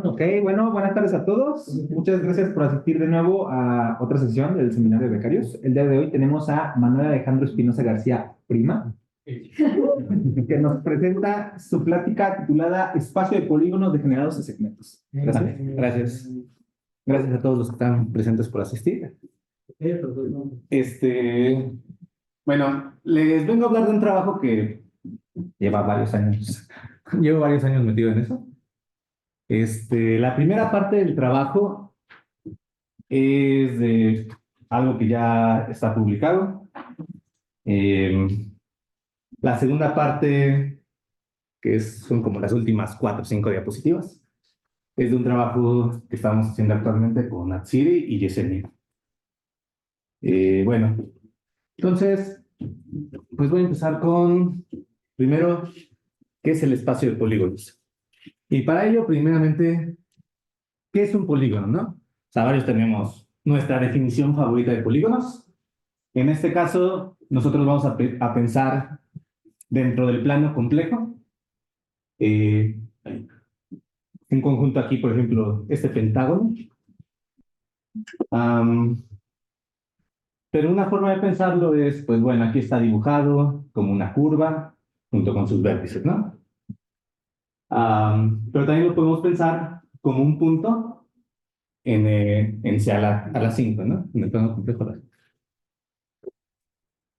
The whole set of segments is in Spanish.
Ok, bueno, buenas tardes a todos. Muchas gracias por asistir de nuevo a otra sesión del Seminario de Becarios. El día de hoy tenemos a Manuel Alejandro Espinosa García Prima, que nos presenta su plática titulada Espacio de polígonos degenerados en segmentos. Gracias. Gracias. Gracias a todos los que están presentes por asistir. Bueno, les vengo a hablar de un trabajo que lleva varios años. Llevo varios años metido en eso. La primera parte del trabajo es de algo que ya está publicado. La segunda parte, son como las últimas 4 o 5 diapositivas, es de un trabajo que estamos haciendo actualmente con Atsiri y Yesenia. Bueno, entonces, pues voy a empezar con, primero, ¿qué es el espacio de polígonos? Y para ello, primeramente, ¿qué es un polígono, no? O sea, varios tenemos nuestra definición favorita de polígonos. En este caso, nosotros vamos a pensar dentro del plano complejo. Un conjunto aquí, por ejemplo, este pentágono. Pero una forma de pensarlo es, pues bueno, aquí está dibujado como una curva junto con sus vértices, ¿no? Pero también lo podemos pensar como un punto en C a la 5, ¿no? En el plano complejo.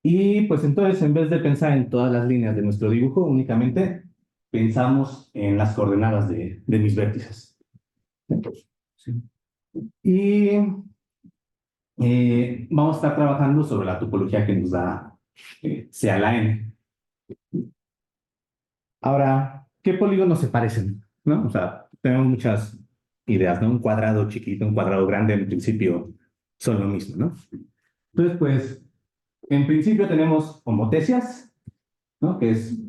Y pues entonces, en vez de pensar en todas las líneas de nuestro dibujo, únicamente pensamos en las coordenadas de mis vértices. Sí. Y vamos a estar trabajando sobre la topología que nos da C a la n. Ahora, ¿qué polígonos se parecen? ¿No? O sea, tenemos muchas ideas, ¿no? Un cuadrado chiquito, un cuadrado grande, en principio son lo mismo, ¿no? Entonces, pues, en principio tenemos homotecias, ¿no? Que es,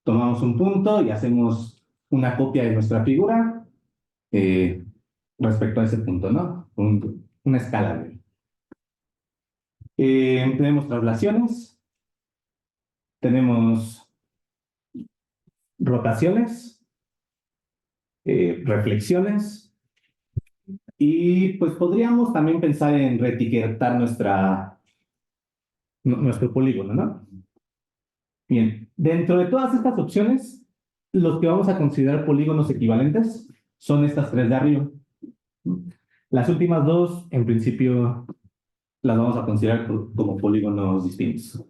tomamos un punto y hacemos una copia de nuestra figura respecto a ese punto, ¿no? Una escala de... tenemos traslaciones, tenemos rotaciones, reflexiones, y pues podríamos también pensar en reetiquetar nuestro polígono, ¿no? Bien, dentro de todas estas opciones, los que vamos a considerar polígonos equivalentes son estas 3 de arriba. Las últimas 2, en principio, las vamos a considerar como polígonos distintos.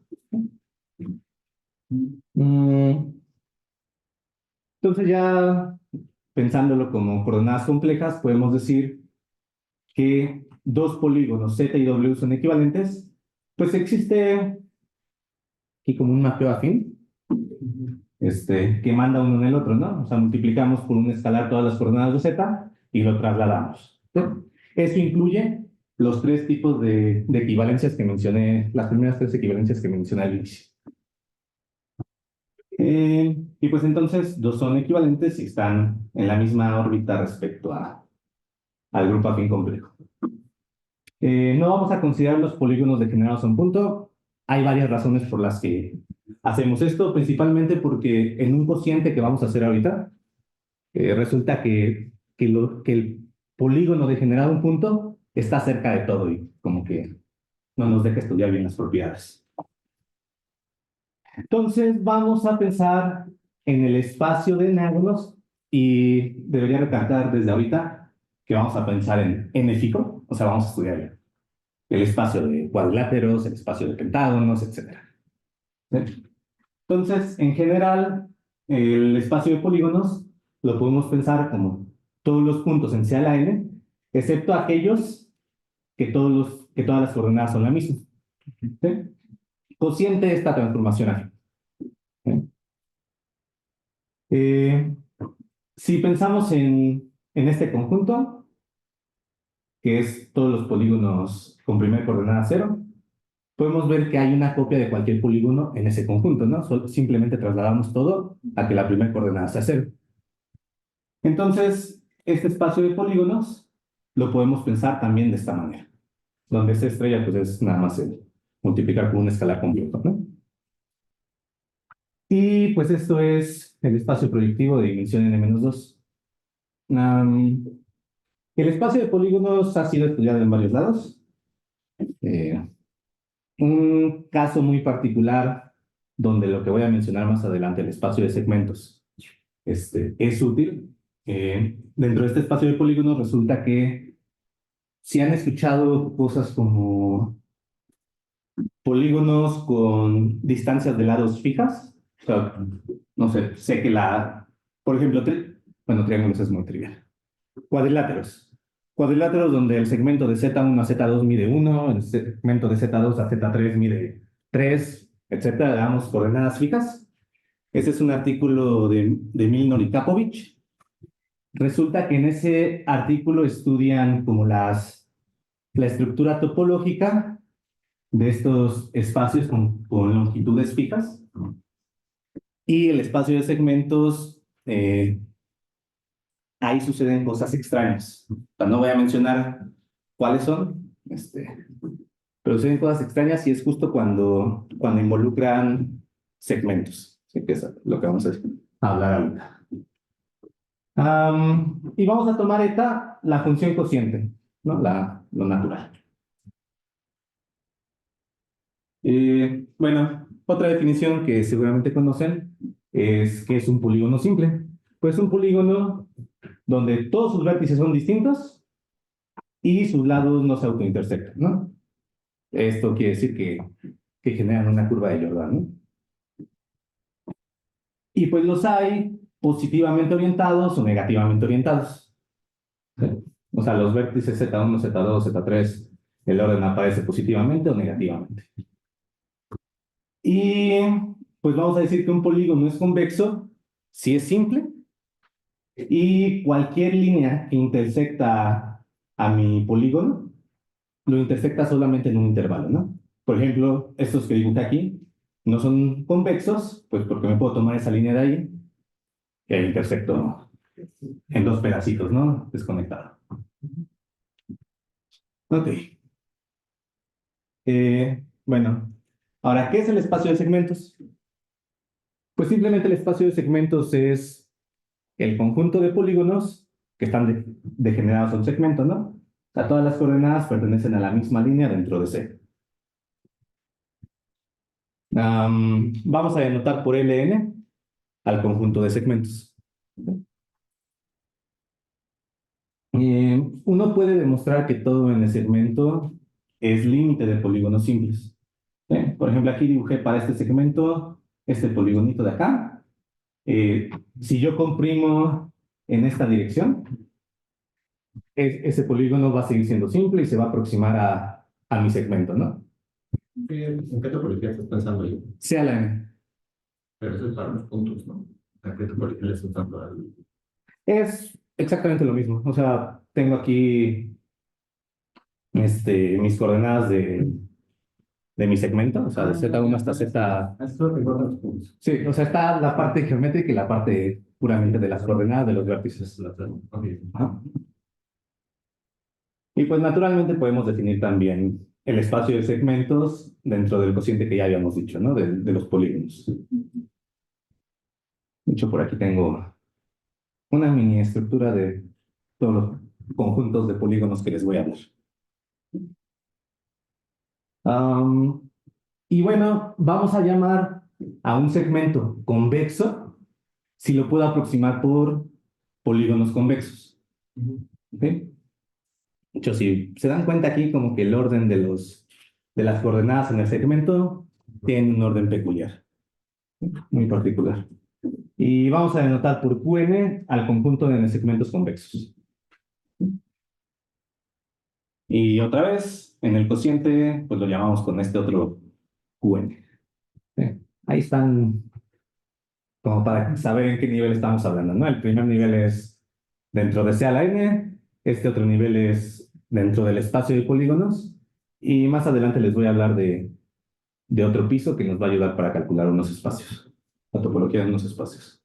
Entonces ya pensándolo como coordenadas complejas, podemos decir que 2 polígonos Z y W son equivalentes, pues existe aquí como un mapeo afín, que manda uno en el otro, ¿no? O sea, multiplicamos por un escalar todas las coordenadas de Z y lo trasladamos. ¿Sí? Eso incluye los 3 tipos de equivalencias que mencioné, las primeras 3 equivalencias que mencioné al inicio. Y pues entonces 2 son equivalentes y están en la misma órbita respecto al grupo afín complejo. No vamos a considerar los polígonos degenerados a un punto. Hay varias razones por las que hacemos esto, principalmente porque en un cociente que vamos a hacer ahorita, resulta que el polígono degenerado a un punto está cerca de todo y como que no nos deja estudiar bien las propiedades. Entonces vamos a pensar en el espacio de enángulos y debería recalcar desde ahorita que vamos a pensar en n-fico, o sea, vamos a estudiar el espacio de cuadriláteros, el espacio de pentágonos, etc. Entonces, en general, el espacio de polígonos lo podemos pensar como todos los puntos en C a la n, excepto aquellos que todas las coordenadas son la misma. ¿Sí? Cociente de esta transformación afín. Si pensamos en este conjunto, que es todos los polígonos con primera coordenada 0, podemos ver que hay una copia de cualquier polígono en ese conjunto, ¿no? Simplemente trasladamos todo a que la primera coordenada sea 0. Entonces, este espacio de polígonos lo podemos pensar también de esta manera, donde esta estrella pues es nada más multiplicar por un escalar completo, ¿no? Y pues esto es el espacio proyectivo de dimensión n-2. El espacio de polígonos ha sido estudiado en varios lados. Eh, un caso muy particular donde lo que voy a mencionar más adelante, el espacio de segmentos, es útil. Dentro de este espacio de polígonos resulta que si han escuchado cosas como polígonos con distancias de lados fijas, o sea, no sé, sé que por ejemplo, bueno, triángulos es muy trivial. Cuadriláteros. Cuadriláteros donde el segmento de Z1 a Z2 mide 1, el segmento de Z2 a Z3 mide 3, etcétera, le damos coordenadas fijas. Ese es un artículo de Milnor y Kapovich. Resulta que en ese artículo estudian como la estructura topológica de estos espacios con longitudes fijas y el espacio de segmentos. Ahí suceden cosas extrañas. O sea, no voy a mencionar cuáles son, pero suceden cosas extrañas y es justo cuando involucran segmentos. Así que es lo que vamos a hablar ahorita. Y vamos a tomar eta la función cociente, ¿no? Lo natural. Bueno, otra definición que seguramente conocen es que es un polígono simple. Pues un polígono donde todos sus vértices son distintos y sus lados no se autointersectan, ¿no? Esto quiere decir que generan una curva de Jordan, ¿no? Y pues los hay positivamente orientados o negativamente orientados. ¿Sí? O sea, los vértices Z1, Z2, Z3, el orden aparece positivamente o negativamente. Y pues vamos a decir que un polígono es convexo si es simple y cualquier línea que intersecta a mi polígono lo intersecta solamente en un intervalo, ¿no? Por ejemplo, estos que dibujé aquí no son convexos, pues porque me puedo tomar esa línea de ahí que intersecto en dos pedacitos, ¿no? Desconectado. Ok. Bueno, ahora, ¿qué es el espacio de segmentos? Pues simplemente el espacio de segmentos es el conjunto de polígonos que están degenerados a un segmento, ¿no? O sea, todas las coordenadas pertenecen a la misma línea dentro de C. Vamos a denotar por Ln al conjunto de segmentos. Uno puede demostrar que todo en el segmento es límite de polígonos simples. Por ejemplo, aquí dibujé para este segmento este poligonito de acá. Si yo comprimo en esta dirección, ese polígono va a seguir siendo simple y se va a aproximar a mi segmento, ¿no? ¿En qué topología estás pensando ahí? Sea la n. Pero eso es para los puntos, ¿no? ¿En qué topología le estás dando al...? Es exactamente lo mismo. O sea, tengo aquí mis coordenadas de mi segmento, o sea, de Z1 hasta Z. Esto recuerda los puntos. Sí, o sea, está la parte geométrica y la parte puramente de las coordenadas de los vértices. Okay. Ajá. Y pues naturalmente podemos definir también el espacio de segmentos dentro del cociente que ya habíamos dicho, ¿no? De los polígonos. De hecho, por aquí tengo una mini estructura de todos los conjuntos de polígonos que les voy a hablar. Y bueno, vamos a llamar a un segmento convexo si lo puedo aproximar por polígonos convexos. ¿Ok? De hecho, si se dan cuenta aquí, como que el orden de las coordenadas en el segmento tiene un orden peculiar, muy particular. Y vamos a denotar por Qn al conjunto de segmentos convexos. Y otra vez, en el cociente, pues lo llamamos con este otro Qn. Ahí están, como para saber en qué nivel estamos hablando, ¿no? El primer nivel es dentro de C a la n, este otro nivel es dentro del espacio de polígonos, y más adelante les voy a hablar de otro piso que nos va a ayudar para calcular unos espacios, la topología de unos espacios.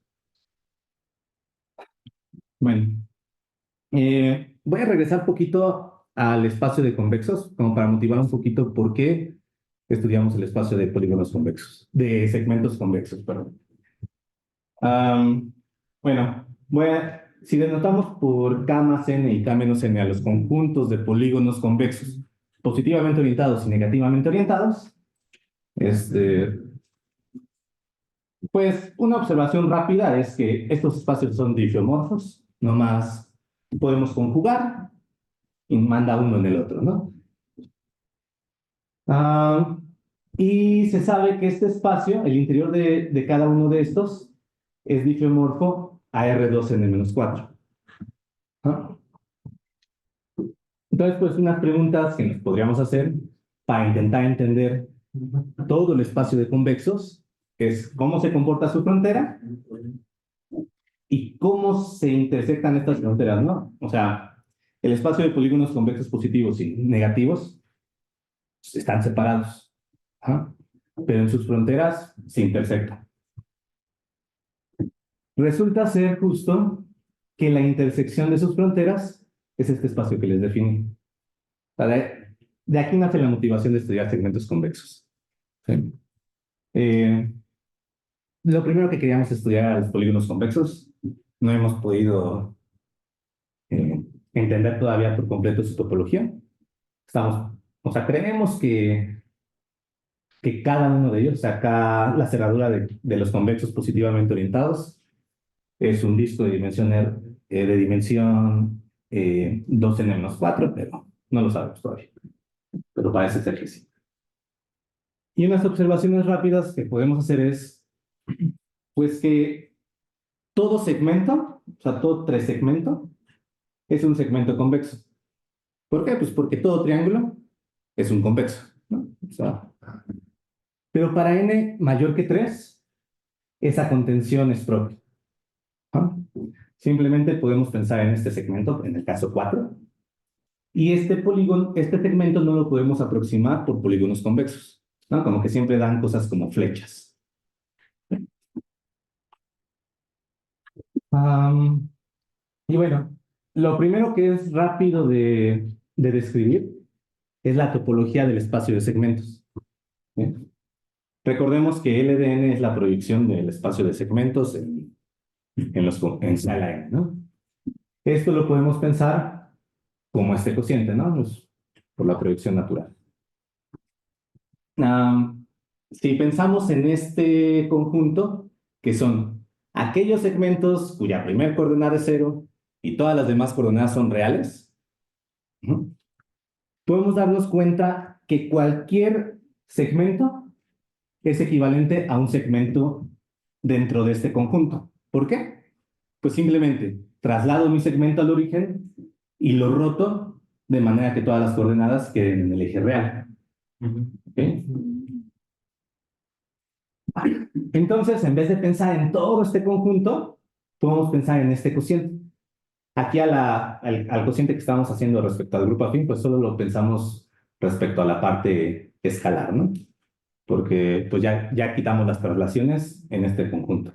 Bueno, voy a regresar un poquito al espacio de convexos, como para motivar un poquito por qué estudiamos el espacio de polígonos convexos, de segmentos convexos, perdón. Am, bueno, si denotamos por K más n y K menos n a los conjuntos de polígonos convexos positivamente orientados y negativamente orientados, este, pues una observación rápida es que estos espacios son difeomorfos, nomás podemos conjugar y manda uno en el otro, ¿no? Ah, y se sabe que este espacio, el interior de cada uno de estos, es difeomorfo a R2N-4. ¿Ah? Entonces, pues unas preguntas que nos podríamos hacer para intentar entender todo el espacio de convexos es cómo se comporta su frontera y cómo se intersectan estas fronteras, ¿no? O sea, el espacio de polígonos convexos positivos y negativos están separados, ¿ah? Pero en sus fronteras se intersectan. Resulta ser justo que la intersección de sus fronteras es este espacio que les definí. De aquí nace la motivación de estudiar segmentos convexos. ¿Sí? Eh, lo primero que queríamos estudiar eran los polígonos convexos. No hemos podido eh, entender todavía por completo su topología. O sea, creemos que cada uno de ellos, o sea, acá la cerradura de los convexos positivamente orientados, es un disco de dimensión 2n-4, pero no lo sabemos todavía. Pero parece ser que sí. Y unas observaciones rápidas que podemos hacer es, pues que todo segmento, o sea, todo trisegmento, es un segmento convexo. ¿Por qué? Pues porque todo triángulo es un convexo, ¿no? O sea, pero para n mayor que 3, esa contención es propia, ¿no? Simplemente podemos pensar en este segmento, en el caso 4, y este polígono, este segmento no lo podemos aproximar por polígonos convexos, ¿no? Como que siempre dan cosas como flechas. Um, y bueno, lo primero que es rápido de describir es la topología del espacio de segmentos. ¿Sí? Recordemos que LDN es la proyección del espacio de segmentos en sala N, ¿no? Esto lo podemos pensar como este cociente, ¿no? Pues, por la proyección natural. Si pensamos en este conjunto, que son aquellos segmentos cuya primer coordenada es 0 y todas las demás coordenadas son reales, ¿no? Podemos darnos cuenta que cualquier segmento es equivalente a un segmento dentro de este conjunto. ¿Por qué? Pues simplemente traslado mi segmento al origen y lo roto de manera que todas las coordenadas queden en el eje real. ¿Okay? Entonces, en vez de pensar en todo este conjunto, podemos pensar en este cociente. Aquí al cociente que estábamos haciendo respecto al grupo afín, pues solo lo pensamos respecto a la parte escalar, ¿no? Porque pues ya quitamos las traslaciones en este conjunto.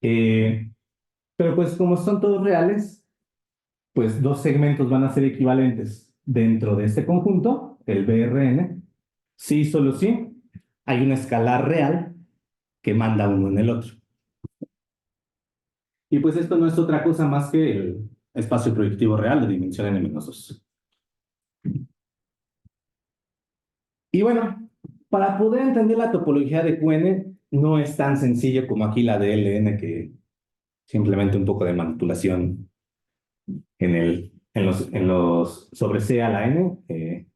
Eh, pero pues como son todos reales, pues dos segmentos van a ser equivalentes dentro de este conjunto, el BRN, sí, solo sí, hay una escalar real que manda uno en el otro. Y pues esto no es otra cosa más que el espacio proyectivo real de dimensión n-2. Y bueno, para poder entender la topología de QN, no es tan sencillo como aquí la de LN, que simplemente un poco de manipulación en los sobre C a la N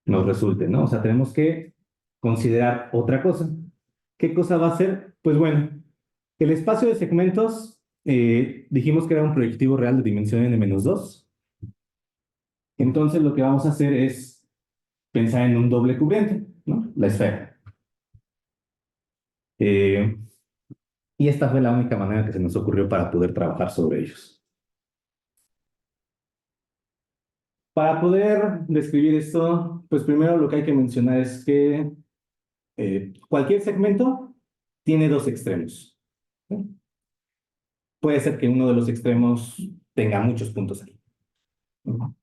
nos resulte, ¿no? O sea, tenemos que considerar otra cosa. ¿Qué cosa va a ser? Pues bueno, el espacio de segmentos, dijimos que era un proyectivo real de dimensión n-2. Entonces lo que vamos a hacer es pensar en un doble cubriente, ¿no? La esfera. Eh, y esta fue la única manera que se nos ocurrió para poder trabajar sobre ellos. Para poder describir esto, pues primero lo que hay que mencionar es que cualquier segmento tiene dos extremos, ¿no? Puede ser que uno de los extremos tenga muchos puntos aquí, ¿no?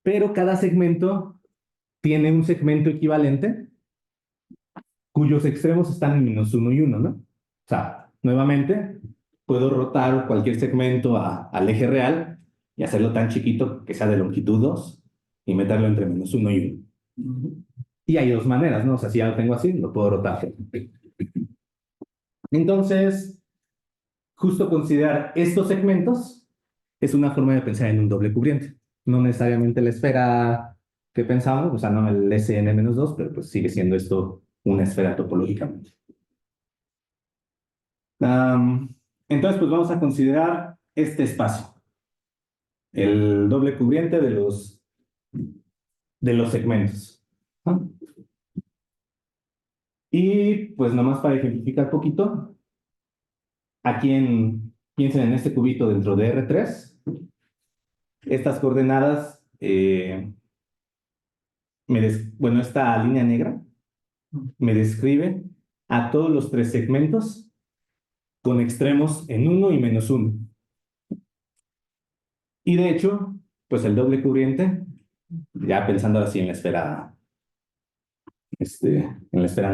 Pero cada segmento tiene un segmento equivalente cuyos extremos están en -1 y 1, ¿no? O sea, nuevamente, puedo rotar cualquier segmento al eje real y hacerlo tan chiquito que sea de longitud 2 y meterlo entre -1 y 1. Y hay dos maneras, ¿no? O sea, si ya lo tengo así, lo puedo rotar. Entonces, justo considerar estos segmentos es una forma de pensar en un doble cubriente. No necesariamente la esfera que pensamos, o sea, no el SN-2, pero pues sigue siendo esto una esfera topológicamente. Entonces, pues vamos a considerar este espacio, el doble cubriente de los segmentos. ¿No? Y pues nomás para ejemplificar poquito, piensen en este cubito dentro de R3, estas coordenadas, bueno, esta línea negra me describe a todos los tres segmentos con extremos en 1 y -1. Y de hecho, pues el doble cubriente, ya pensando así en la esfera,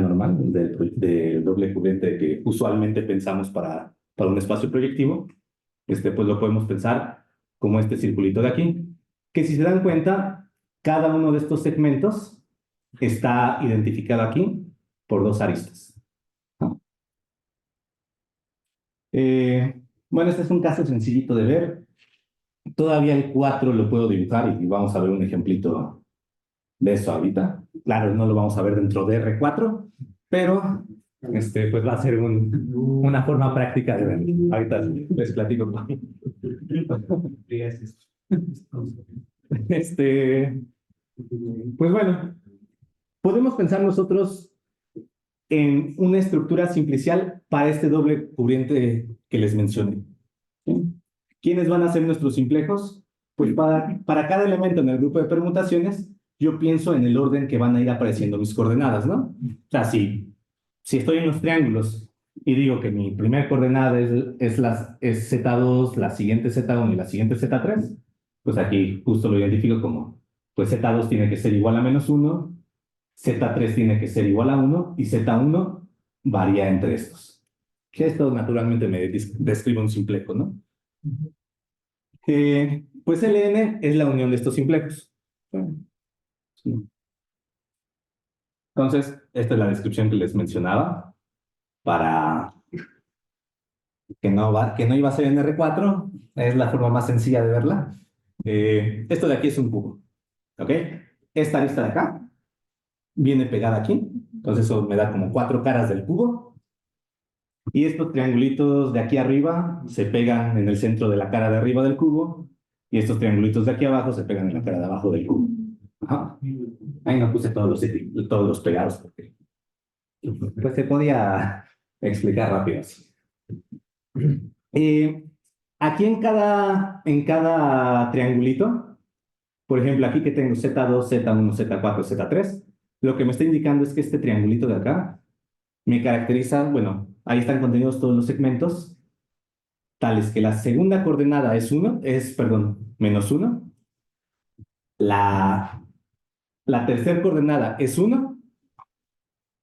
normal del doble cubriente que usualmente pensamos para un espacio proyectivo, pues lo podemos pensar como este circulito de aquí, que si se dan cuenta, cada uno de estos segmentos está identificado aquí por dos aristas. ¿No? Bueno, este es un caso sencillito de ver. Todavía el 4 lo puedo dibujar y vamos a ver un ejemplito de eso ahorita. Claro, no lo vamos a ver dentro de R4, pero pues va a ser una forma práctica de ver. Ahorita les platico. Pues bueno, podemos pensar nosotros en una estructura simplicial para este doble cubriente que les mencioné. ¿Sí? ¿Quiénes van a ser nuestros simplejos? Pues para cada elemento en el grupo de permutaciones, yo pienso en el orden que van a ir apareciendo mis coordenadas, ¿no? O sea, si estoy en los triángulos y digo que mi primera coordenada es Z2, la siguiente Z1 y la siguiente Z3, pues aquí justo lo identifico como, pues Z2 tiene que ser igual a -1, Z3 tiene que ser igual a 1 y Z1 varía entre estos. Que esto naturalmente me describe un simplejo, ¿no? Pues Ln es la unión de estos simplejos. Sí. Entonces, esta es la descripción que les mencionaba para que no iba a ser en R4. Es la forma más sencilla de verla. Esto de aquí es un cubo. ¿Ok? Esta arista de acá viene pegada aquí. Entonces eso me da como 4 caras del cubo. Y estos triangulitos de aquí arriba se pegan en el centro de la cara de arriba del cubo. Y estos triangulitos de aquí abajo se pegan en la cara de abajo del cubo. Ajá. Ahí no puse todos los pegados porque pues se podía explicar rápido así. Aquí en cada triangulito, por ejemplo, aquí que tengo Z2, Z1, Z4, Z3, lo que me está indicando es que este triangulito de acá me caracteriza, bueno, ahí están contenidos todos los segmentos, tales que la segunda coordenada es -1, la tercera coordenada es 1,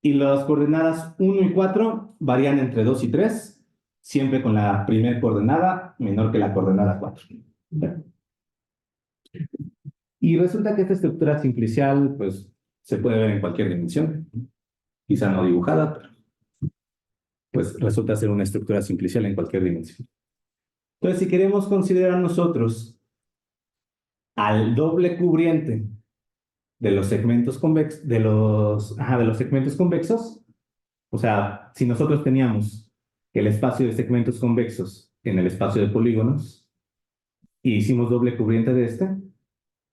y las coordenadas 1 y 4 varían entre 2 y 3, siempre con la primera coordenada menor que la coordenada 4. Y resulta que esta estructura simplicial, pues, se puede ver en cualquier dimensión, quizá no dibujada, pero pues resulta ser una estructura simplicial en cualquier dimensión. Entonces, si queremos considerar nosotros al doble cubriente de los segmentos convexos, de los segmentos convexos, o sea, si nosotros teníamos el espacio de segmentos convexos en el espacio de polígonos y hicimos doble cubriente de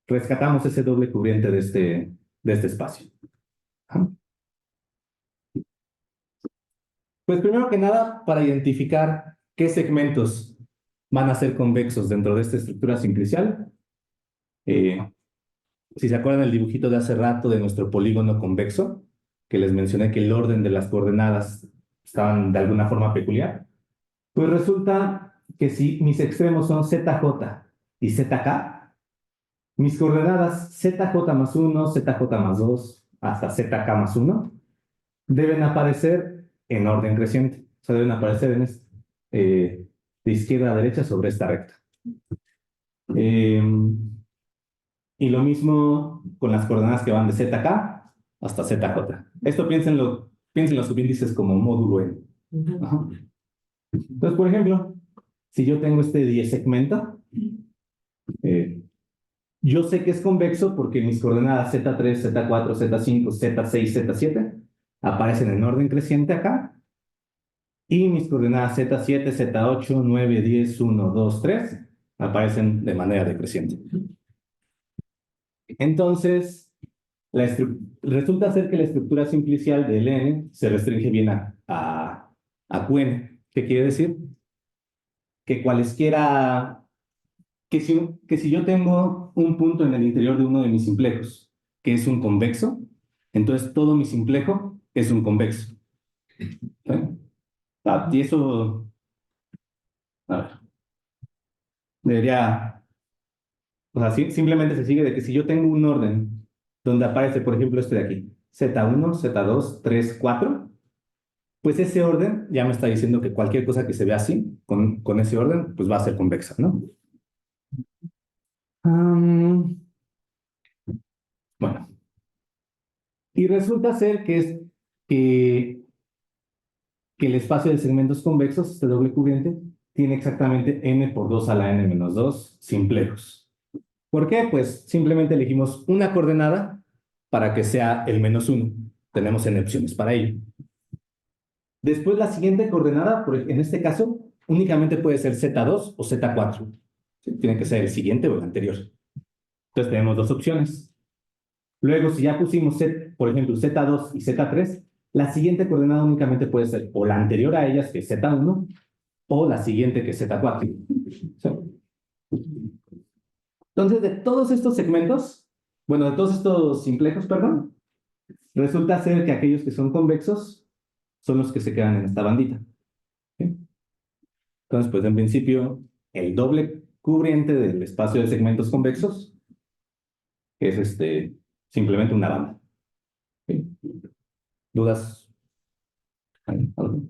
rescatamos ese doble cubriente de este espacio. Pues primero que nada, para identificar qué segmentos van a ser convexos dentro de esta estructura simplicial, si se acuerdan del dibujito de hace rato de nuestro polígono convexo, que les mencioné que el orden de las coordenadas estaban de alguna forma peculiar, pues resulta que si mis extremos son ZJ y ZK, mis coordenadas ZJ más 1, ZJ más 2, hasta ZK más 1, deben aparecer en orden creciente. O sea, deben aparecer de izquierda a derecha sobre esta recta. Eh, y lo mismo con las coordenadas que van de ZK hasta ZJ. Esto piensen los subíndices como módulo n. Ajá. Entonces, por ejemplo, si yo tengo este 10 segmento, yo sé que es convexo porque mis coordenadas Z3, Z4, Z5, Z6, Z7 aparecen en orden creciente acá. Y mis coordenadas Z7, Z8, 9, 10, 1, 2, 3 aparecen de manera decreciente. Entonces, resulta ser que la estructura simplicial del n se restringe bien a Qn. ¿Qué quiere decir? Que cualesquiera, que si yo tengo un punto en el interior de uno de mis simplejos, que es un convexo, entonces todo mi simplejo es un convexo. ¿Sí? Y eso, a ver, debería, o sea, simplemente se sigue de que si yo tengo un orden donde aparece, por ejemplo, este de aquí, Z1, Z2, 3, 4, pues ese orden ya me está diciendo que cualquier cosa que se vea así, con ese orden, pues va a ser convexa, ¿no? Bueno, y resulta ser que, que el espacio de segmentos convexos, este doble cubriente, tiene exactamente n por 2 a la n menos 2 simplejos. ¿Por qué? Pues simplemente elegimos una coordenada para que sea el menos 1. Tenemos n opciones para ello. Después la siguiente coordenada, en este caso, únicamente puede ser Z2 o Z4. ¿Sí? Tiene que ser el siguiente o el anterior. Entonces tenemos dos opciones. Luego, si ya pusimos, por ejemplo, Z2 y Z3, la siguiente coordenada únicamente puede ser o la anterior a ellas, que es Z1, o la siguiente, que es Z4. ¿Sí? Entonces, de todos estos segmentos, bueno, de todos estos simplejos, perdón, resulta ser que aquellos que son convexos son los que se quedan en esta bandita. ¿Sí? Entonces, pues en principio, el doble cubriente del espacio de segmentos convexos es simplemente una banda. ¿Sí? ¿Dudas? ¿Algo?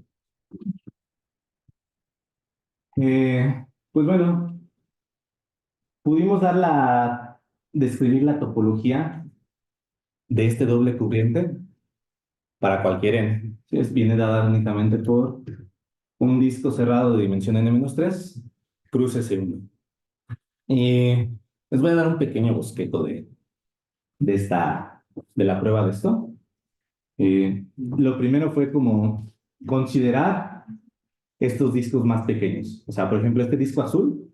Pues bueno, pudimos describir la topología de este doble cubriente para cualquier n. ¿Sí? Viene dada únicamente por un disco cerrado de dimensión n-3, cruce C1. Y les voy a dar un pequeño bosquejo de la prueba de esto. Lo primero fue como considerar estos discos más pequeños. O sea, por ejemplo, este disco azul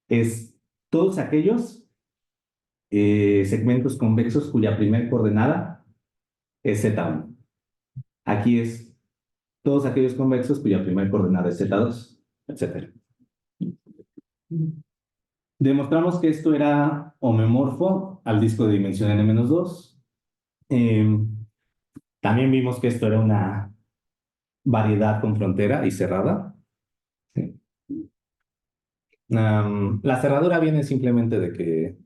es todos aquellos segmentos convexos cuya primer coordenada es Z1. Aquí es todos aquellos convexos cuya primer coordenada es Z2, etc. Demostramos que esto era homomorfo al disco de dimensión n-2. También vimos que esto era una variedad con frontera y cerrada. Sí. La cerradura viene simplemente de que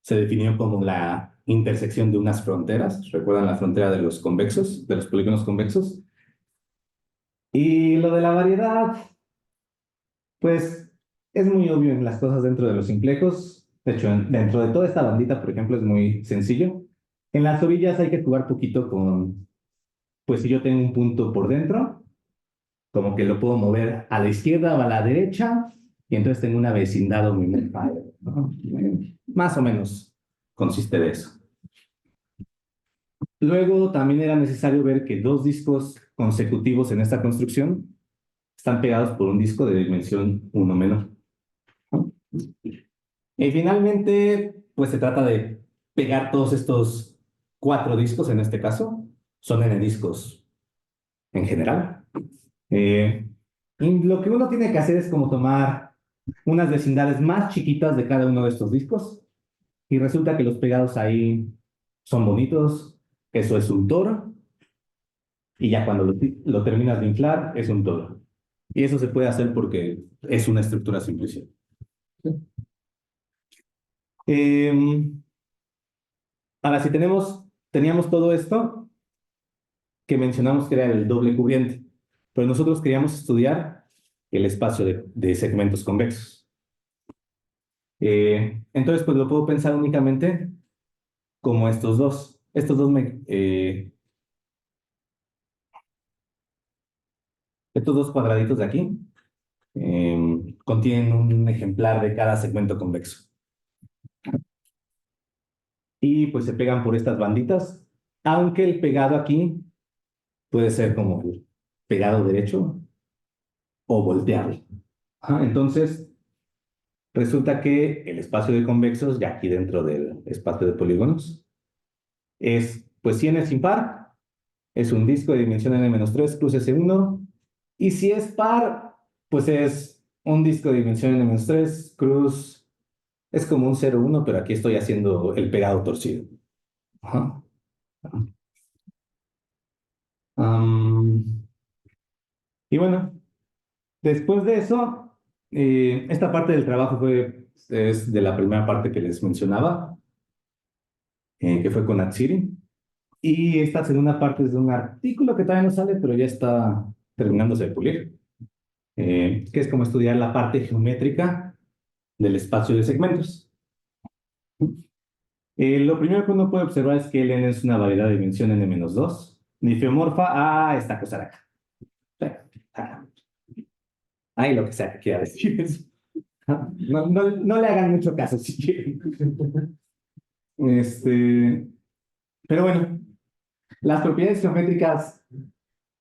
se definió como la intersección de unas fronteras. ¿Recuerdan la frontera de los convexos, de los polígonos convexos? Y lo de la variedad, pues es muy obvio en las cosas dentro de los simplejos. De hecho, dentro de toda esta bandita, por ejemplo, es muy sencillo. En las orillas hay que jugar poquito pues si yo tengo un punto por dentro, como que lo puedo mover a la izquierda o a la derecha, y entonces tengo una vecindad o un file, ¿no? Más o menos consiste de eso. Luego también era necesario ver que dos discos consecutivos en esta construcción están pegados por un disco de dimensión 1 menor, ¿no? Y finalmente, pues se trata de pegar todos estos 4 discos, en este caso, son n discos en general. Y lo que uno tiene que hacer es como tomar unas vecindades más chiquitas de cada uno de estos discos, y resulta que los pegados ahí son bonitos, eso es un toro, y ya cuando lo terminas de inflar, es un toro. Y eso se puede hacer porque es una estructura simplicidad. Ahora, si teníamos todo esto, que mencionamos que era el doble cubriente, pero nosotros queríamos estudiar el espacio de segmentos convexos. Entonces, pues lo puedo pensar únicamente como estos dos. Estos dos cuadraditos de aquí contienen un ejemplar de cada segmento convexo. Y pues se pegan por estas banditas, aunque el pegado aquí puede ser como el pegado derecho o volteado. Entonces, resulta que el espacio de convexos, ya aquí dentro del espacio de polígonos, es, pues si n es impar, es un disco de dimensión n-3, cruz S1, y si es par, pues es un disco de dimensión n-3, cruz, es como un 0,1, pero aquí estoy haciendo el pegado torcido. Ajá. Y bueno, después de eso, esta parte del trabajo es de la primera parte que les mencionaba, que fue con Atsiri. Y esta segunda parte es de un artículo que todavía no sale, pero ya está terminándose de pulir, que es como estudiar la parte geométrica del espacio de segmentos. Lo primero que uno puede observar es que el n es una variedad de dimensión n-2, nifiomorfa a esta cosa de acá. Ay, lo que sea que quiera decir eso. No le hagan mucho caso si quieren. Pero bueno, las propiedades geométricas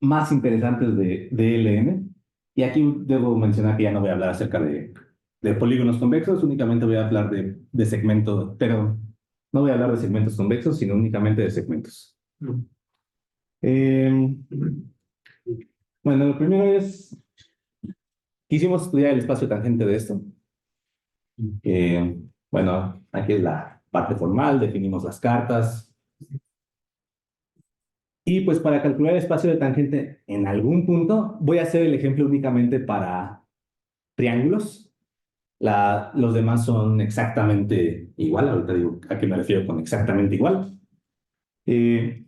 más interesantes de LN, y aquí debo mencionar que ya no voy a hablar acerca de polígonos convexos, únicamente voy a hablar de segmentos, pero no voy a hablar de segmentos convexos, sino únicamente de segmentos. Eh, bueno, lo primero es, quisimos estudiar el espacio tangente de esto. Bueno, aquí es la parte formal, definimos las cartas. Y pues para calcular el espacio de tangente en algún punto, voy a hacer el ejemplo únicamente para triángulos. Los demás son exactamente igual. Ahorita digo a qué me refiero con exactamente igual.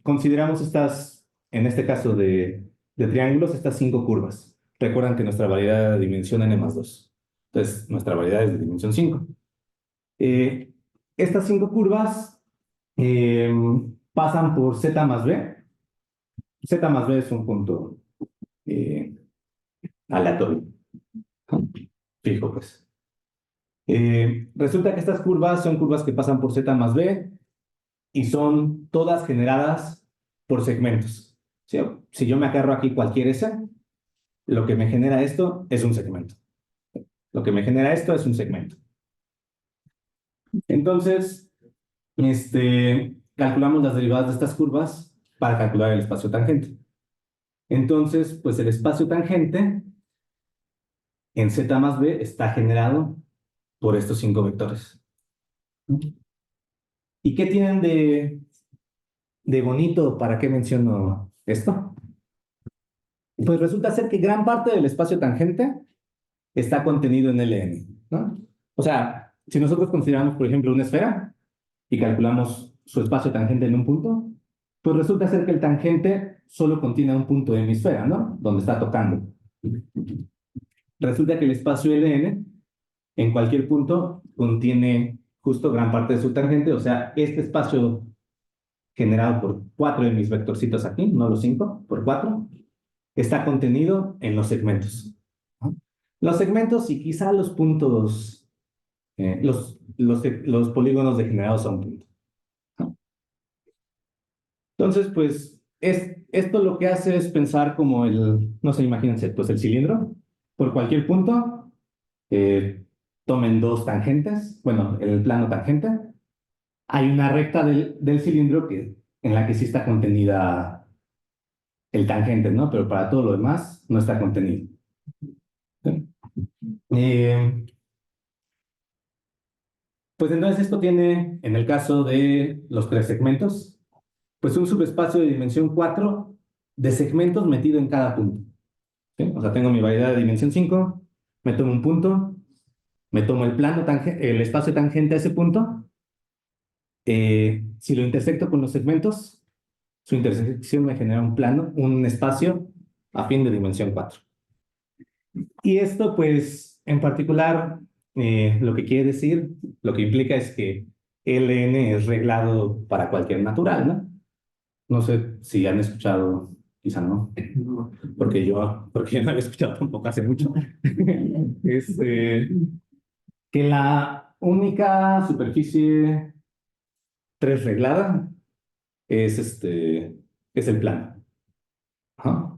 Consideramos estas, en este caso de triángulos, estas 5 curvas. Recuerdan que nuestra variedad de dimensión n+2. Entonces, nuestra variedad es de dimensión 5. Estas 5 curvas pasan por z más b. Z más b es un punto aleatorio. Fijo, pues. Resulta que estas curvas son curvas que pasan por z más b y son todas generadas por segmentos. ¿Sí? Si yo me agarro aquí cualquier S, lo que me genera esto es un segmento. Lo que me genera esto es un segmento. Entonces, calculamos las derivadas de estas curvas para calcular el espacio tangente. Entonces, pues el espacio tangente en z más b está generado por estos 5 vectores. ¿Y qué tienen de bonito? ¿Para qué menciono esto? Pues resulta ser que gran parte del espacio tangente está contenido en LN, ¿no? O sea, si nosotros consideramos, por ejemplo, una esfera y calculamos su espacio tangente en un punto, pues resulta ser que el tangente solo contiene un punto de mi esfera, ¿no? Donde está tocando. Resulta que el espacio LN en cualquier punto contiene justo gran parte de su tangente, o sea, este espacio generado por 4 de mis vectorcitos aquí, no los 5, por 4, está contenido en los segmentos. Los segmentos y quizá los puntos, los polígonos degenerados a un punto. Entonces, pues, esto lo que hace es pensar como no sé, imagínense, pues el cilindro, por cualquier punto, tomen 2 tangentes, bueno, el plano tangente, hay una recta del cilindro en la que sí está contenida el tangente, ¿no? Pero para todo lo demás no está contenido. ¿Sí? Pues entonces esto tiene, en el caso de los 3 segmentos, pues un subespacio de dimensión 4 de segmentos metido en cada punto. ¿Sí? O sea, tengo mi variedad de dimensión 5, me tomo un punto, me tomo el espacio tangente a ese punto. Si lo intersecto con los segmentos, Su intersección me genera un plano, un espacio afín de dimensión 4. Y esto, pues, en particular, lo que quiere decir, lo que implica es que Ln es reglado para cualquier natural, ¿no? No sé si han escuchado, quizá no, porque yo no había escuchado tampoco hace mucho. Este, que la única superficie 3 reglada es el plano. Ajá.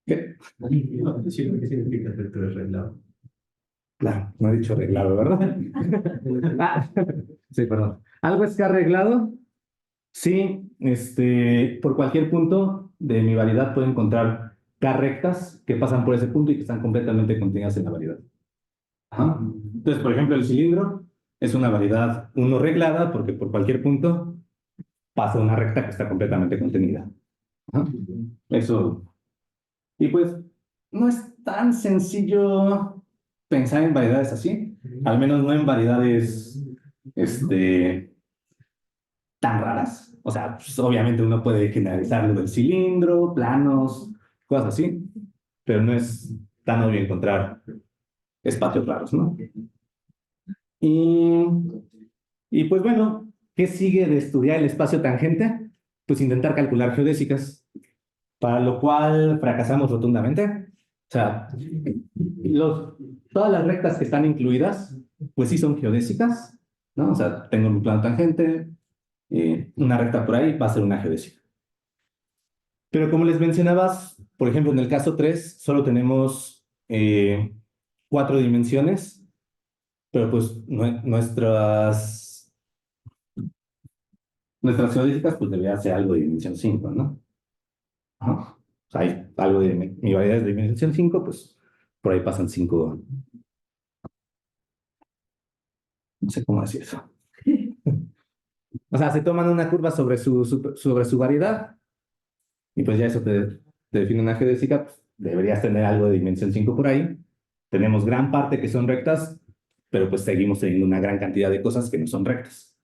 ¿Qué? ¿Qué significa ser tres reglado? Claro, no he dicho reglado, ¿verdad? Ah, sí, perdón. Algo está arreglado. Sí, por cualquier punto de mi variedad puedo encontrar K rectas que pasan por ese punto y que están completamente contenidas en la variedad. Ajá. Entonces, por ejemplo, el cilindro es una variedad 1 reglada porque por cualquier punto pasa una recta que está completamente contenida. Ajá. Eso. Y pues no es tan sencillo pensar en variedades así, al menos no en variedades tan raras. O sea, pues, obviamente uno puede generalizar lo del cilindro, planos, cosas así, pero no es tan obvio encontrar espacios raros, ¿no? Y, y pues bueno, ¿qué sigue de estudiar el espacio tangente? Pues intentar calcular geodésicas, para lo cual fracasamos rotundamente. O sea, los, todas las rectas que están incluidas, pues sí son geodésicas, ¿no? O sea, tengo mi plano tangente, una recta por ahí va a ser una geodésica. Pero como les mencionabas, por ejemplo, en el caso 3 solo tenemos 4 dimensiones, pero pues nuestras geodésicas pues debería ser algo de dimensión 5, ¿no? Ajá. O sea, hay algo de mi variedad es de dimensión 5, pues por ahí pasan 5, no sé cómo decir eso. O sea, se toman una curva sobre su variedad y pues ya eso te define una geodésica, pues, deberías tener algo de dimensión 5 por ahí. Tenemos gran parte que son rectas, pero pues seguimos teniendo una gran cantidad de cosas que no son rectas.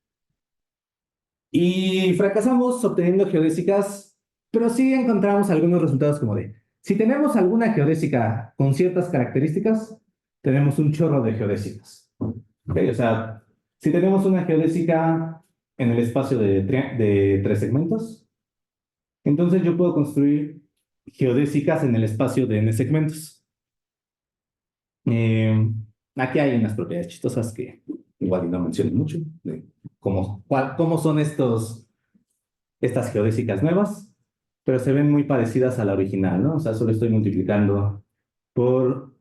Y fracasamos obteniendo geodésicas, pero sí encontramos algunos resultados como de, si tenemos alguna geodésica con ciertas características, tenemos un chorro de geodésicas. ¿Okay? O sea, si tenemos una geodésica en el espacio de 3 segmentos, entonces yo puedo construir geodésicas en el espacio de n segmentos. Eh, Aquí hay unas propiedades chistosas que igual no menciono mucho, de cómo son estas geodésicas nuevas, pero se ven muy parecidas a la original, ¿no? O sea, solo estoy multiplicando por,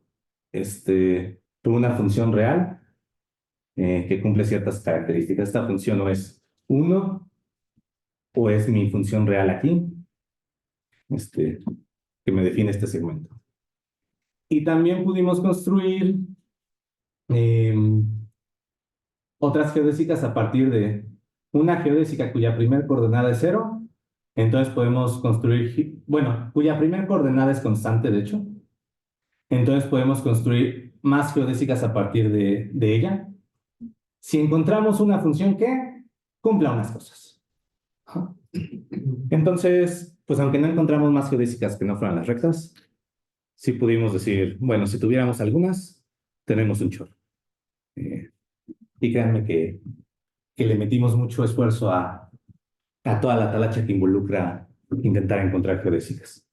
por una función real que cumple ciertas características. Esta función no es 1 o es mi función real aquí, este, que me define este segmento. Y también pudimos construir otras geodésicas a partir de una geodésica cuya primer coordenada es 0. Entonces podemos construir, bueno, cuya primer coordenada es constante, de hecho. Entonces podemos construir más geodésicas a partir de ella. Si encontramos una función que cumpla unas cosas. Ajá. Entonces, pues aunque no encontramos más geodésicas que no fueran las rectas, sí pudimos decir, bueno, si tuviéramos algunas, tenemos un chorro. Y créanme que le metimos mucho esfuerzo a toda la talacha que involucra intentar encontrar geodésicas.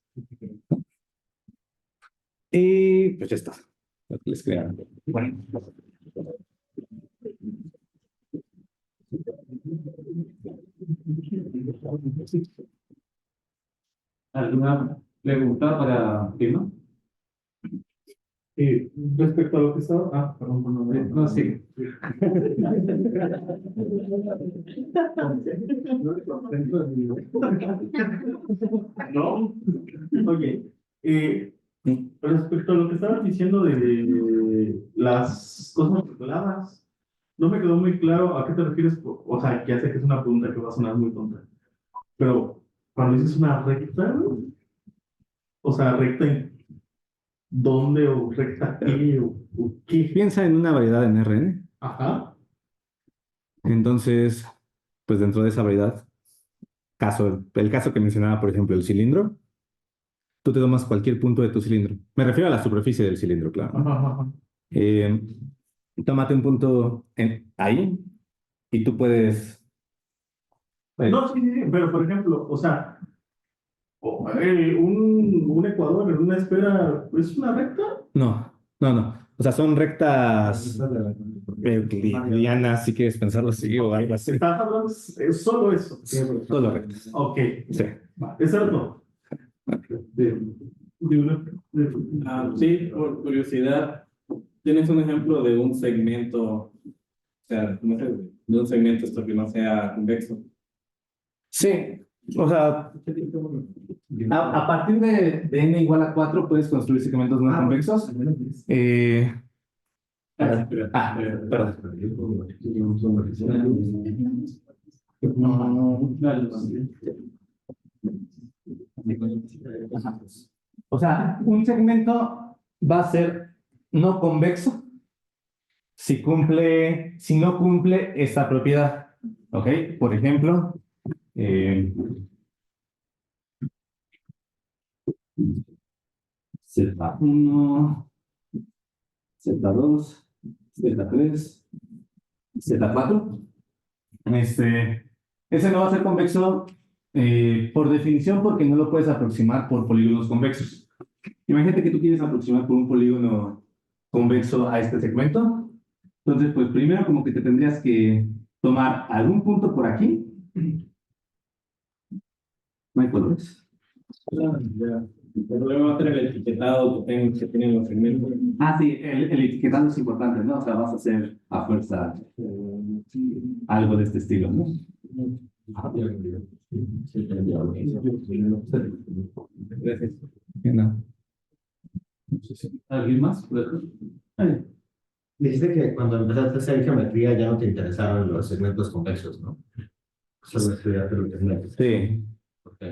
Y pues ya está. Lo que les quería. Bueno. ¿Alguna pregunta para Irma? Respecto a lo que estaba. Perdón, No, sí. No, oye, respecto a lo que estabas diciendo de las cosas regladas, no me quedó muy claro a qué te refieres. O sea, ya sé que es una pregunta que va a sonar muy tonta, pero cuando dices una recta, o sea, recta en dónde o recta qué o qué. Piensa en una variedad en Rn. Ajá. Entonces, pues dentro de esa variedad caso, el caso que mencionaba, por ejemplo, el cilindro, tú te tomas cualquier punto de tu cilindro. Me refiero a la superficie del cilindro, claro. Ajá, ajá. Eh, tómate un punto ahí y tú puedes... No, sí, sí, sí, pero por ejemplo, o sea, un ecuador en una esfera, ¿es una recta? No. O sea, son rectas euclidianas, si quieres pensarlo así o algo así. Estás hablando, es solo eso. Solo rectas. Ok, Sí. va, es cierto. De una, Sí, por curiosidad, ¿tienes un ejemplo de un segmento, o sea, no sé, de un segmento esto que no sea convexo? Sí, o sea, a partir de n igual a 4 puedes construir segmentos no convexos. Perdón. O sea, un segmento va a ser no convexo si no cumple esta propiedad. ¿Ok? Por ejemplo, Z1, Z2, Z3, Z4. Ese no va a ser convexo por definición porque no lo puedes aproximar por polígonos convexos. Imagínate que tú quieres aproximar por un polígono convexo a este segmento. Entonces, pues primero como que te tendrías que tomar algún punto por aquí. No hay colores. El problema va a ser el etiquetado que tienen los segmentos. Ah, sí, el etiquetado es importante, ¿no? O sea, vas a hacer a fuerza algo de este estilo, ¿no? Gracias. No. ¿Alguien más? Dijiste que cuando empezaste a hacer geometría ya no te interesaron los segmentos convexos, ¿no? Solo estudiaste lo que es negro. Sí. Ok.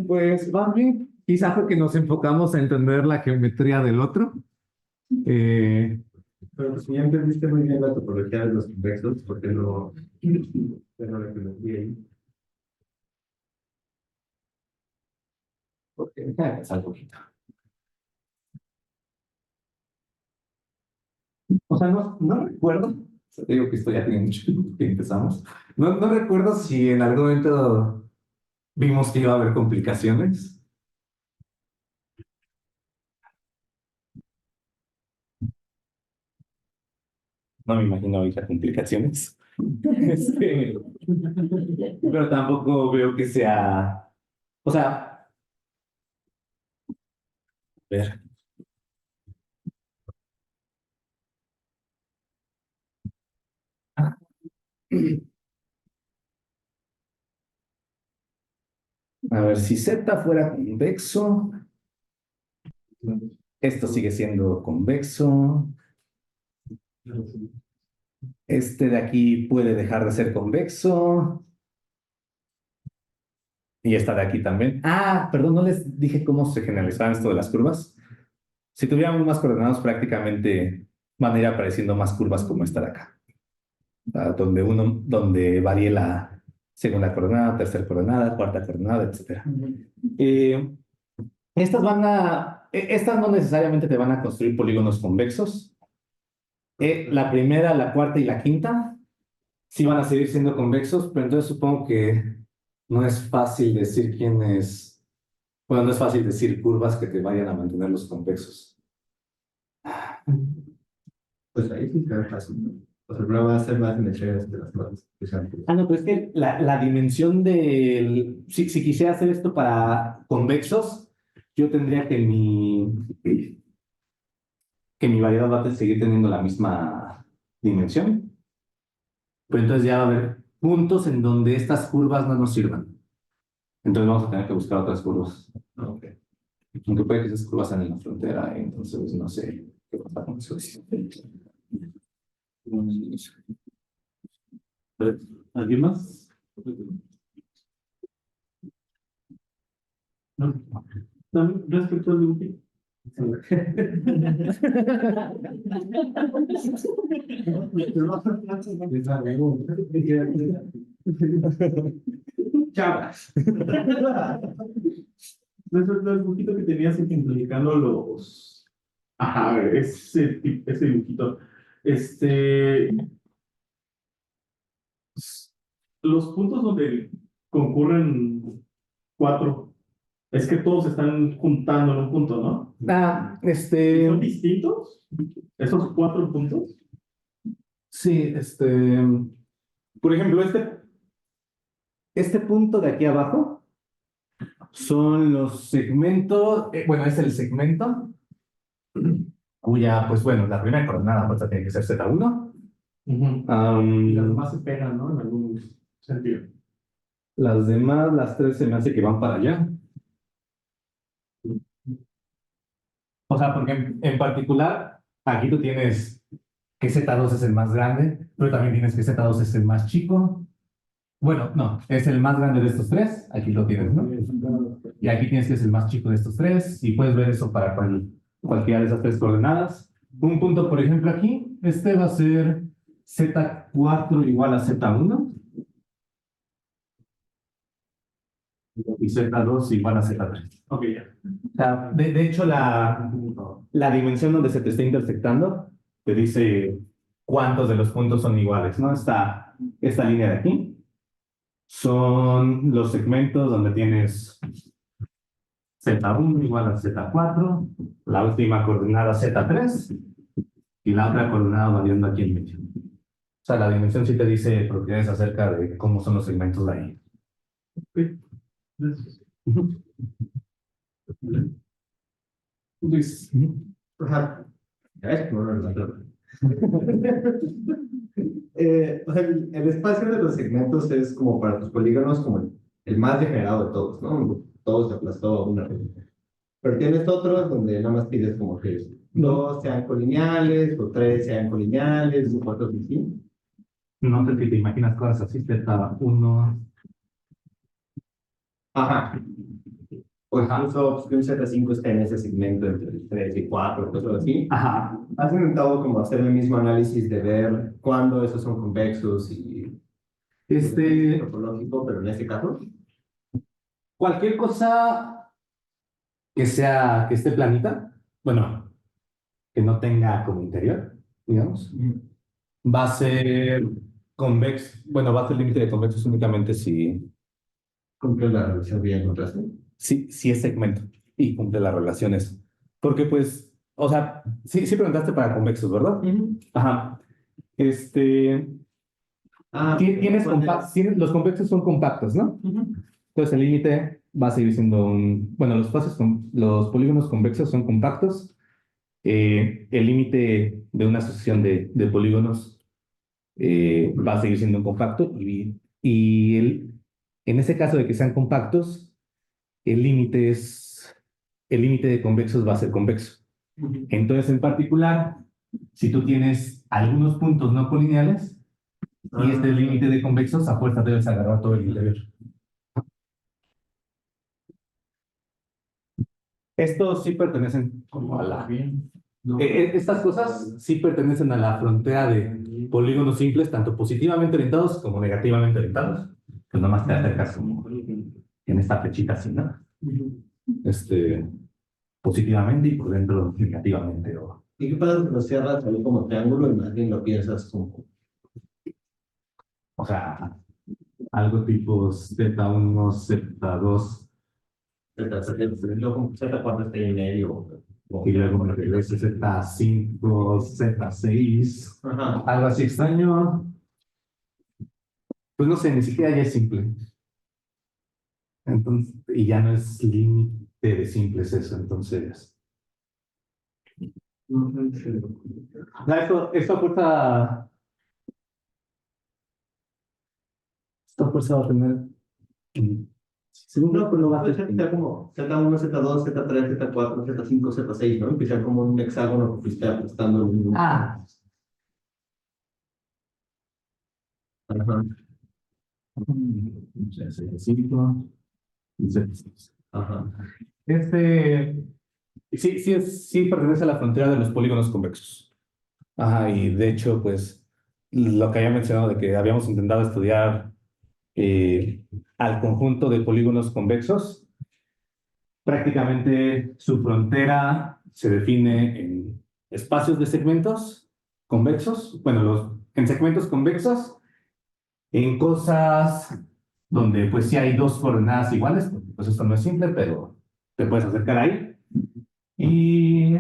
Pues más bien, quizá porque nos enfocamos a entender la geometría del otro. Pero pues si ya entendiste muy bien la topología de los convexos, ¿por qué no? Pero la geometría ahí. Porque déjame pensar un poquito. O sea, no recuerdo. O sea, te digo que esto ya tiene mucho tiempo que empezamos. No recuerdo si en algún momento vimos que iba a haber complicaciones. No me imagino ahorita complicaciones. Este, pero tampoco veo que sea. O sea, a ver. A ver, si Z fuera convexo, esto sigue siendo convexo. Este de aquí puede dejar de ser convexo. Y esta de aquí también. Ah, perdón, no les dije cómo se generalizaban esto de las curvas. Si tuviéramos más coordenadas, prácticamente van a ir apareciendo más curvas como esta de acá. Donde varíe la segunda coordenada, tercera coordenada, cuarta coordenada, etc. Estas no necesariamente te van a construir polígonos convexos. La primera, la cuarta y la quinta sí van a seguir siendo convexos, pero entonces supongo que no es fácil decir bueno, no es fácil decir curvas que te vayan a mantener los convexos. Pues ahí sí queda fácil, ¿no? O sea, el problema va a ser más dimensiones de las cosas. No, pero es que la dimensión del... Si quisiera hacer esto para convexos, yo tendría que mi variedad va a seguir teniendo la misma dimensión. Pero entonces ya va a haber puntos en donde estas curvas no nos sirvan. Entonces vamos a tener que buscar otras curvas. Ok. Aunque puede que esas curvas están en la frontera, entonces no sé qué pasa con eso. ¿alguien más? No. También respecto al dibujo, Chavas. Resulta el dibujito que tenías ejemplificando los. Ajá, ese dibujito. Los puntos donde concurren cuatro, es que todos se están juntando en un punto, ¿no? ¿Y son distintos? ¿Esos cuatro puntos? Sí, por ejemplo, este punto de aquí abajo son los segmentos, bueno, es el segmento cuya, pues bueno, la primera coordenada pues tiene que ser Z1. Y las demás se pegan, ¿no? En algún sentido. Las demás, las tres se me hace que van para allá. O sea, porque en particular, aquí tú tienes que Z2 es el más grande, pero también tienes que Z2 es el más chico. Bueno, no, es el más grande de estos tres, aquí lo tienes, ¿no? Y aquí tienes que es el más chico de estos tres, y puedes ver eso para cualquiera de esas tres coordenadas. Un punto, por ejemplo, aquí, este va a ser Z4 igual a Z1, y Z2 igual a Z3. Ok, ya. O sea, de hecho, la dimensión donde se te está intersectando te dice cuántos de los puntos son iguales, ¿no? Esta línea de aquí son los segmentos donde tienes Z1 igual a Z4, la última coordenada Z3 y la otra coordenada variando aquí en medio. O sea, la dimensión sí te dice propiedades acerca de cómo son los segmentos de ahí. Gracias. Luis. Ajá. Ya es como una o sea, el espacio de los segmentos es como para tus polígonos como el más degenerado de todos, ¿no? Todos se aplastó a una vez. Pero tienes otros donde nada más pides como que dos sean colineales o tres sean colineales o cuatro así. No sé si te imaginas cosas así, Z1. Ajá. O incluso pues, que un Z5 está en ese segmento entre el 3 y 4, cosas así. Ajá. ¿Has intentado como hacer el mismo análisis de ver cuándo esos son convexos y topológico, pero en este caso? Cualquier cosa que esté planita, bueno, que no tenga como interior, digamos, va a ser convexo, bueno, va a ser límite de convexos únicamente Cumple la relación que ya encontraste. si es segmento y cumple las relaciones. Porque pues, o sea, sí preguntaste para convexos, ¿verdad? Ajá. Los convexos son compactos, ¿no? Entonces el límite va a seguir siendo bueno, los polígonos convexos son compactos. El límite de una asociación de polígonos va a seguir siendo un compacto en ese caso de que sean compactos, el el límite de convexos va a ser convexo. Entonces, en particular, si tú tienes algunos puntos no colineales y este límite de convexos, a fuerza debes agarrar todo el interior. Estos sí pertenecen como a estas cosas sí pertenecen a la frontera de polígonos simples, tanto positivamente orientados como negativamente orientados. Pues nomás te acercas como en esta flechita así, ¿no? Positivamente y por dentro negativamente. ¿Y qué pasa si lo cierras ahí como triángulo y más bien lo piensas como? O sea, algo tipo Z1, Z2. Luego Z4 está en medio. Y luego me regreso Z5, Z6. Ajá. Algo así extraño. Pues no sé, ni siquiera ya es simple. Entonces, y ya no es límite de simples eso, entonces. Esta fuerza va a tener. Según No, yo, pero no no va a puede ser. ser como Z1, Z2, Z3, Z4, Z5, Z6, ¿no? Empieza como un hexágono que esté aplastando el mismo. Ah, Ajá. Z5 y Z6. Ajá. Este, Sí pertenece a la frontera de los polígonos convexos. Ajá, y de hecho, pues, lo que había mencionado de que habíamos intentado estudiar al conjunto de polígonos convexos, prácticamente su frontera se define en espacios de segmentos convexos, bueno, en segmentos convexos, en cosas donde pues sí hay dos coordenadas iguales, porque pues esto no es simple, pero te puedes acercar ahí. Y,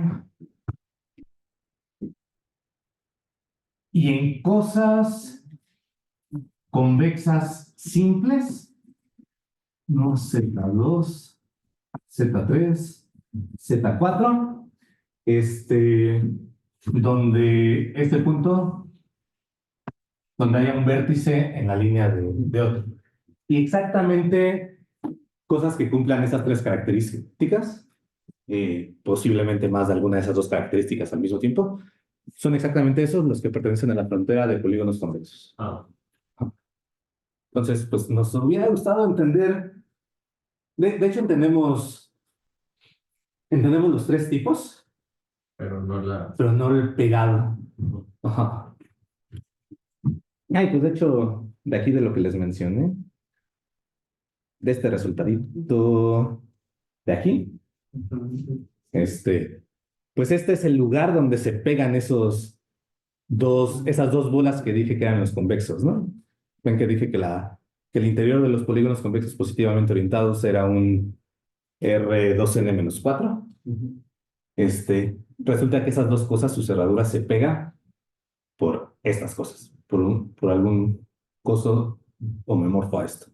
y en cosas convexas simples, no Z2, Z3, Z4, donde este punto, donde haya un vértice en la línea de otro. Y exactamente cosas que cumplan esas tres características, posiblemente más de alguna de esas dos características al mismo tiempo, son exactamente esos los que pertenecen a la frontera de polígonos convexos. Ah, Entonces, pues nos hubiera gustado entender, de hecho entendemos los tres tipos, pero no la... pero no el pegado. Ajá. Ay, pues de hecho, de aquí de lo que les mencioné, de este resultadito de aquí, pues este es el lugar donde se pegan esas dos bolas que dije que eran los convexos, ¿no? Ven que dije que el interior de los polígonos convexos positivamente orientados era un R2N-4. Resulta que esas dos cosas, su cerradura se pega por estas cosas, por algún coso homomorfo a esto.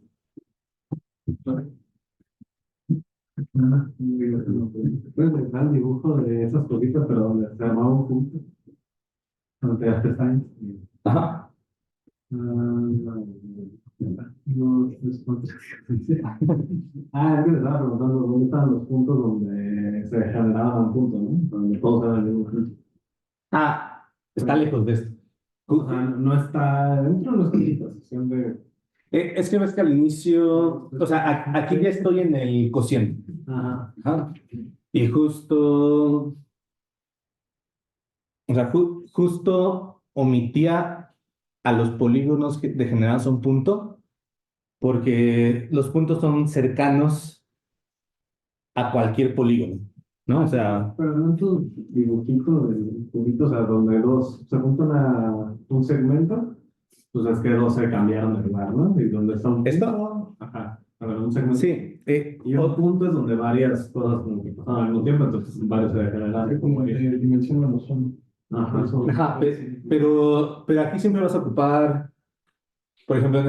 Puedes dejar el dibujo de esas cositas, pero donde se armaba un punto. Donde te das pestañas. Ajá. No, es cuántos. Es que te estaba preguntando dónde están los puntos donde se generaban puntos, ¿no? Donde todos eran el mismo punto. Está lejos de esto. O sea, no está dentro de nuestra situación de. Es que ves que al inicio, o sea, aquí ya estoy en el cociente. Ajá. Ajá. Y justo, o sea, justo omitía a los polígonos degenerados a un punto, porque los puntos son cercanos a cualquier polígono, ¿no? O sea, Pero no en tu dibujito de cubitos, o sea, donde dos se juntan a un segmento, pues es que dos se cambiaron de lugar, ¿no? Y donde está un ¿esto? punto, ajá, a ver, un segmento. Sí. Y un punto es donde varias cosas como que pasan al mismo tiempo, entonces varios se degeneran. Así como dimensión no son. Ajá, eso. Ajá, pero aquí siempre vas a ocupar, por ejemplo,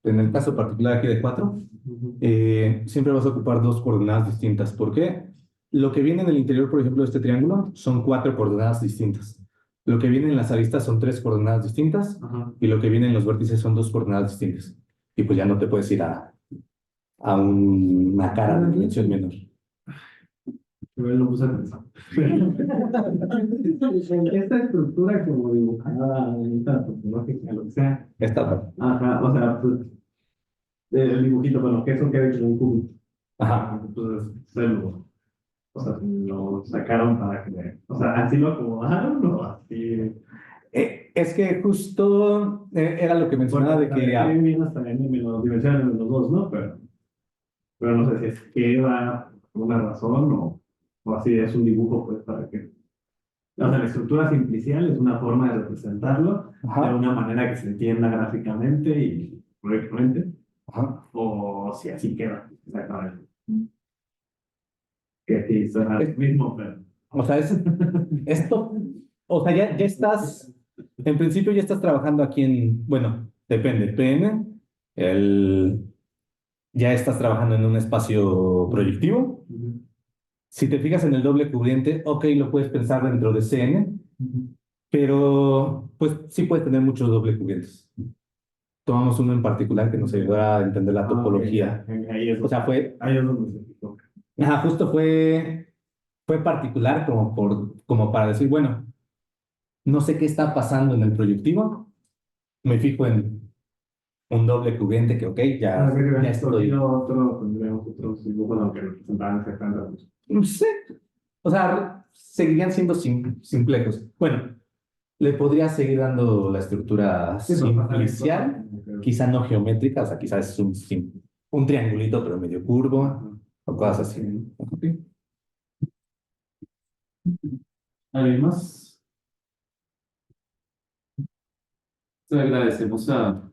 en el caso particular aquí de 4, Ujú. siempre vas a ocupar dos coordenadas distintas. ¿Por qué? Lo que viene en el interior, por ejemplo, de este triángulo son 4 coordenadas distintas. Lo que viene en las aristas son 3 coordenadas distintas Ajá. y lo que viene en los vértices son 2 coordenadas distintas. Y pues ya no te puedes ir a una cara de dimensión menor. Yo lo puse a pensar. Esta estructura como dibujada en esta topológica, lo que sea. Esta, Ajá, o sea, pues el dibujito, bueno, que eso quede como un cubito. ajá. Entonces, o sea, lo sacaron para que, o sea, así lo acomodaron o así. Es que justo era lo que mencionaba de que... bien hasta en menos dimensiones de los dos, ¿no? Pero no sé si es que va por una razón o así es un dibujo, pues, para que. O sea, la estructura simplicial es una forma de representarlo Ajá. de una manera que se entienda gráficamente y correctamente, Ajá. o si así queda, exactamente. Que sí, suena lo mismo, pero. O sea, esto, o sea, ya estás, en principio ya estás trabajando aquí bueno, depende, PN, ya estás trabajando en un espacio proyectivo. Si te fijas en el doble cubriente, ok, lo puedes pensar dentro de CN, pero pues sí puedes tener muchos doble cubrientes. Tomamos uno en particular que nos ayudará a entender la topología. Ahí es O sea, ahí es donde se equivoca. justo fue particular como para decir, bueno, no sé qué está pasando en el proyectivo, me fijo en un doble cubriente que, ok, ya estoy. Tendríamos otros dibujos, aunque representaban exactamente. No sé, O sea, seguirían siendo simplejos. Bueno, le podría seguir dando la estructura simplicial, quizá no geométrica, o sea, quizás es un triangulito, pero medio curvo, o cosas así. ¿Alguien más? Te agradecemos a...